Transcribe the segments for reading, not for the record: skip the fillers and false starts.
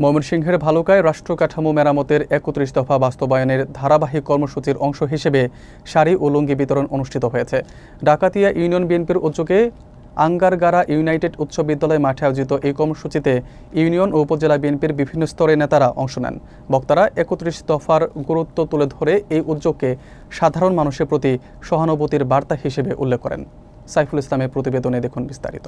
ময়মনসিংহের ভালুকায় রাষ্ট্র কাঠামো মেরামতের ৩১ দফা বাস্তবায়নের ধারাবাহিক কর্মসূচির অংশ হিসেবে শাড়ি ও লুঙ্গি বিতরণ অনুষ্ঠিত হয়েছে। ডাকাতিয়া ইউনিয়ন বিএনপির উদ্যোগে আঙ্গারগাড়া ইউনাইটেড উচ্চ বিদ্যালয় মাঠে আয়োজিত এই কর্মসূচিতে ইউনিয়ন ও উপজেলা বিএনপির বিভিন্ন স্তরের নেতারা অংশ নেন। বক্তারা ৩১ দফার গুরুত্ব তুলে ধরে এই উদ্যোগকে সাধারণ মানুষের প্রতি সহানুভূতির বার্তা হিসেবে উল্লেখ করেন। সাইফুল ইসলামের প্রতিবেদনে দেখুন বিস্তারিত।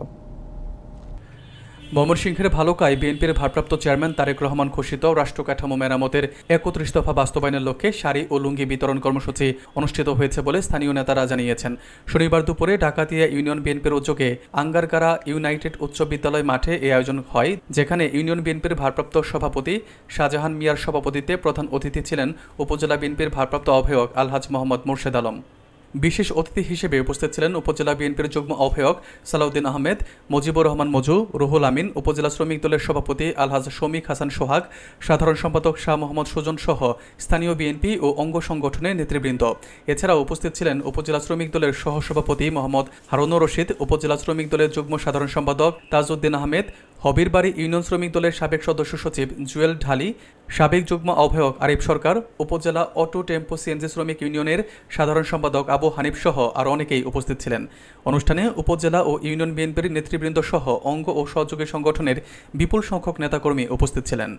ময়মনসিংহের ভালুকায় বিএনপির ভারপ্রাপ্ত চেয়ারম্যান তারেক রহমান ঘোষিত রাষ্ট্র কাঠামো মেরামতের ৩১ দফা বাস্তবায়নের লক্ষ্যে শাড়ি ও লুঙ্গি বিতরণ কর্মসূচি অনুষ্ঠিত হয়েছে বলে স্থানীয় নেতারা জানিয়েছেন। শনিবার দুপুরে ডাকাতিয়া ইউনিয়ন বিএনপির উদ্যোগে আঙ্গারগাড়া ইউনাইটেড উচ্চ বিদ্যালয় মাঠে এই আয়োজন হয়, যেখানে ইউনিয়ন বিএনপির ভারপ্রাপ্ত সভাপতি শাহজাহান মিয়ার সভাপতিত্বে প্রধান অতিথি ছিলেন উপজেলা বিএনপির ভারপ্রাপ্ত আহ্বায়ক আলহাজ মোহাম্মদ মুর্শেদ আলম। বিশেষ অতিথি হিসেবে উপস্থিত ছিলেন উপজেলা বিএনপির যুগ্ম আহ্বায়ক সালাউদ্দিন আহমেদ, মুজিবুর রহমান মজু, রুহুল আমিন, উপজেলা শ্রমিক দলের সভাপতি আলহাজ শমিক হাসান সোহাগ, সাধারণ সম্পাদক শাহ মোহাম্মদ সুজন সহ স্থানীয় বিএনপি ও অঙ্গ সংগঠনের নেতৃবৃন্দ। এছাড়াও উপস্থিত ছিলেন উপজেলা শ্রমিক দলের সহসভাপতি মোহাম্মদ হারুনুর রশিদ, উপজেলা শ্রমিক দলের যুগ্ম সাধারণ সম্পাদক তাজউদ্দিন আহমেদ, হবিরবাড়ি ইউনিয়ন শ্রমিক দলের সাবেক সদস্য সচিব জুয়েল ঢালি, সাবেক যুগ্ম আহ্বায়ক আরিফ সরকার, উপজেলা অটো টেম্পো সিএনজি শ্রমিক ইউনিয়নের সাধারণ সম্পাদক আবু হানিফ সহ আরও অনেকেই উপস্থিত ছিলেন। অনুষ্ঠানে উপজেলা ও ইউনিয়ন বিএনপির নেতৃবৃন্দ সহ অঙ্গ ও সহযোগী সংগঠনের বিপুল সংখ্যক নেতাকর্মী উপস্থিত ছিলেন।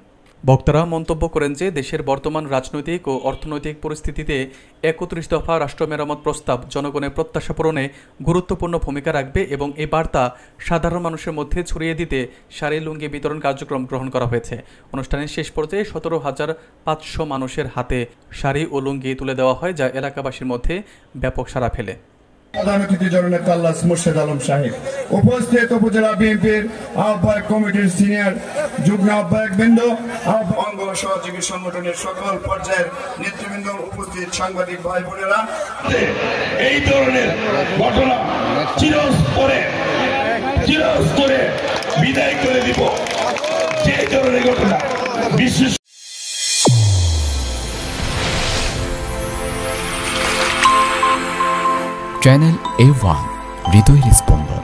বক্তারা মন্তব্য করেন যে দেশের বর্তমান রাজনৈতিক ও অর্থনৈতিক পরিস্থিতিতে ৩১ দফা রাষ্ট্র মেরামত প্রস্তাব জনগণের প্রত্যাশা পূরণে গুরুত্বপূর্ণ ভূমিকা রাখবে এবং এই বার্তা সাধারণ মানুষের মধ্যে ছড়িয়ে দিতে শাড়ি লুঙ্গি বিতরণ কার্যক্রম গ্রহণ করা হয়েছে। অনুষ্ঠানের শেষ পর্যায়ে ১৭,৫০০ মানুষের হাতে শাড়ি ও লুঙ্গি তুলে দেওয়া হয়, যা এলাকাবাসীর মধ্যে ব্যাপক সাড়া ফেলে। প্রধান অতিথি জননেতা আলহাজ মুর্শেদ আলম সাহেব, উপস্থিত উপজেলা বিএনপির আহ্বায়ক কমিটির সিনিয়র যুগ্ম আহ্বায়ক বৃন্দ, অঙ্গ সহযোগী সংগঠনের সকল পর্যায়ের নেতৃবৃন্দ, উপস্থিত সাংবাদিক ভাই বোনেরা, এই ধরনের ঘটনা চিরস্তরে বিদায় করে দিব। যে ধরনের ঘটনা বিশেষ চ্যানেল A1 হৃদয়ের স্পন্দন।